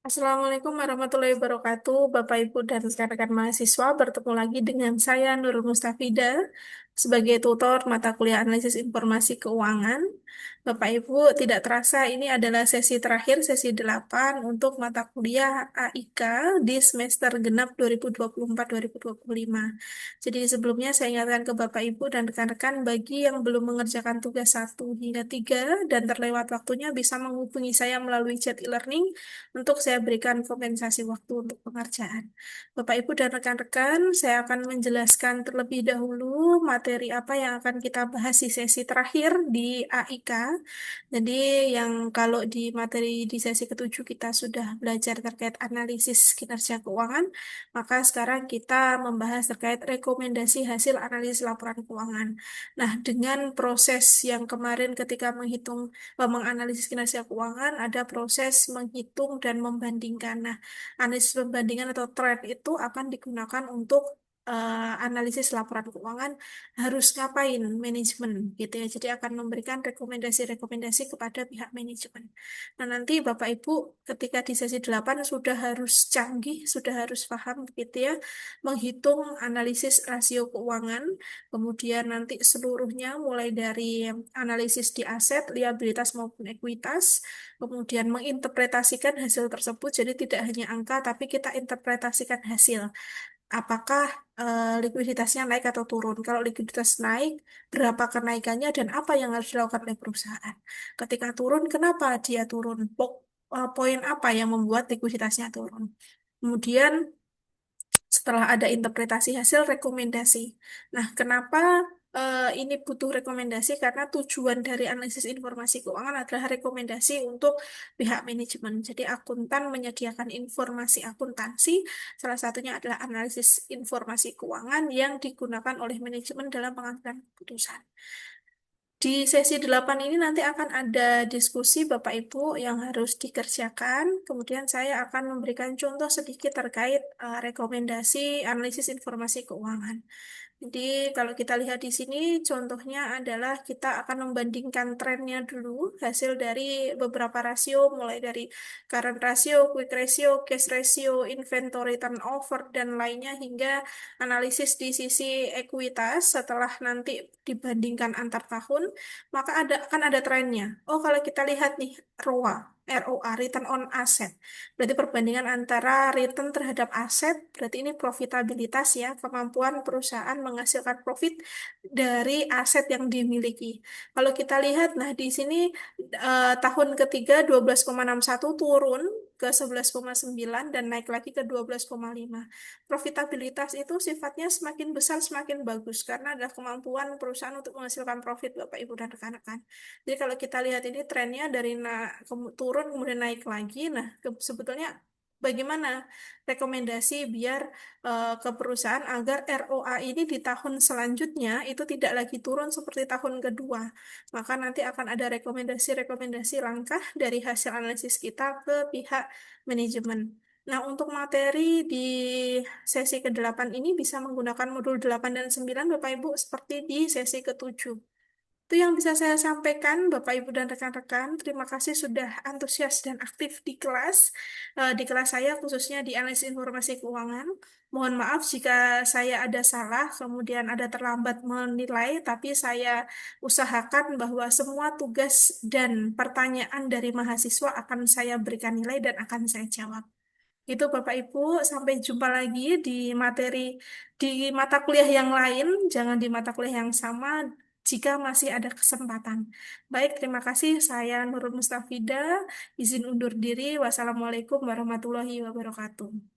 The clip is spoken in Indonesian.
Assalamualaikum warahmatullahi wabarakatuh, Bapak Ibu dan rekan-rekan mahasiswa. Bertemu lagi dengan saya Nurul Mustafida sebagai tutor mata kuliah analisis informasi keuangan. Bapak Ibu, tidak terasa ini adalah sesi terakhir, sesi 8 untuk mata kuliah AIK di semester genap 2024-2025. Jadi sebelumnya saya ingatkan ke Bapak Ibu dan rekan-rekan bagi yang belum mengerjakan tugas 1 hingga 3 dan terlewat waktunya bisa menghubungi saya melalui chat e-learning untuk saya berikan kompensasi waktu untuk pengerjaan. Bapak, Ibu, dan rekan-rekan, saya akan menjelaskan terlebih dahulu materi apa yang akan kita bahas di sesi terakhir di AIK. Jadi, yang kalau di materi di sesi ketujuh kita sudah belajar terkait analisis kinerja keuangan, maka sekarang kita membahas terkait rekomendasi hasil analisis laporan keuangan. Nah, dengan proses yang kemarin ketika menganalisis kinerja keuangan, ada proses menghitung dan membandingkan. Nah, analisis pembandingan atau trend itu akan digunakan untuk analisis laporan keuangan harus ngapain manajemen gitu ya. Jadi akan memberikan rekomendasi-rekomendasi kepada pihak manajemen. Nah, nanti Bapak Ibu ketika di sesi 8 sudah harus canggih, sudah harus paham gitu ya, menghitung analisis rasio keuangan, kemudian nanti seluruhnya mulai dari analisis di aset, liabilitas maupun ekuitas, kemudian menginterpretasikan hasil tersebut. Jadi tidak hanya angka, tapi kita interpretasikan hasil. Apakah likuiditasnya naik atau turun? Kalau likuiditas naik, berapa kenaikannya dan apa yang harus dilakukan oleh perusahaan? Ketika turun, kenapa dia turun? Poin apa yang membuat likuiditasnya turun? Kemudian setelah ada interpretasi hasil rekomendasi. Nah, kenapa ini butuh rekomendasi? Karena tujuan dari analisis informasi keuangan adalah rekomendasi untuk pihak manajemen. Jadi akuntan menyediakan informasi akuntansi, salah satunya adalah analisis informasi keuangan yang digunakan oleh manajemen dalam pengambilan keputusan. Di sesi 8 ini nanti akan ada diskusi Bapak Ibu yang harus dikerjakan. Kemudian saya akan memberikan contoh sedikit terkait rekomendasi analisis informasi keuangan. Jadi kalau kita lihat di sini contohnya adalah kita akan membandingkan trennya dulu hasil dari beberapa rasio mulai dari current ratio, quick ratio, cash ratio, inventory turnover dan lainnya hingga analisis di sisi ekuitas setelah nanti dibandingkan antar tahun maka akan ada trennya. Oh, kalau kita lihat nih ROA, ROA, return on asset. Berarti perbandingan antara return terhadap aset, berarti ini profitabilitas ya, kemampuan perusahaan menghasilkan profit dari aset yang dimiliki. Kalau kita lihat, nah di sini tahun ketiga 12,61 turun ke 11,9 dan naik lagi ke 12,5. Profitabilitas itu sifatnya semakin besar semakin bagus karena ada kemampuan perusahaan untuk menghasilkan profit Bapak Ibu dan rekan-rekan. Jadi kalau kita lihat ini trennya dari turun kemudian naik lagi. Nah, sebetulnya bagaimana rekomendasi biar ke perusahaan agar ROA ini di tahun selanjutnya itu tidak lagi turun seperti tahun kedua. Maka nanti akan ada rekomendasi-rekomendasi langkah dari hasil analisis kita ke pihak manajemen. Nah, untuk materi di sesi ke-8 ini bisa menggunakan modul 8 dan 9 Bapak Ibu seperti di sesi ke-7. Itu yang bisa saya sampaikan, Bapak, Ibu, dan rekan-rekan. Terima kasih sudah antusias dan aktif di kelas. Di kelas saya, khususnya di analisis informasi keuangan. Mohon maaf jika saya ada salah, kemudian ada terlambat menilai, tapi saya usahakan bahwa semua tugas dan pertanyaan dari mahasiswa akan saya berikan nilai dan akan saya jawab. Itu Bapak Ibu, sampai jumpa lagi di materi di mata kuliah yang lain, jangan di mata kuliah yang sama jika masih ada kesempatan. Baik, terima kasih. Saya Nurul Mustafida, izin undur diri. Wassalamualaikum warahmatullahi wabarakatuh.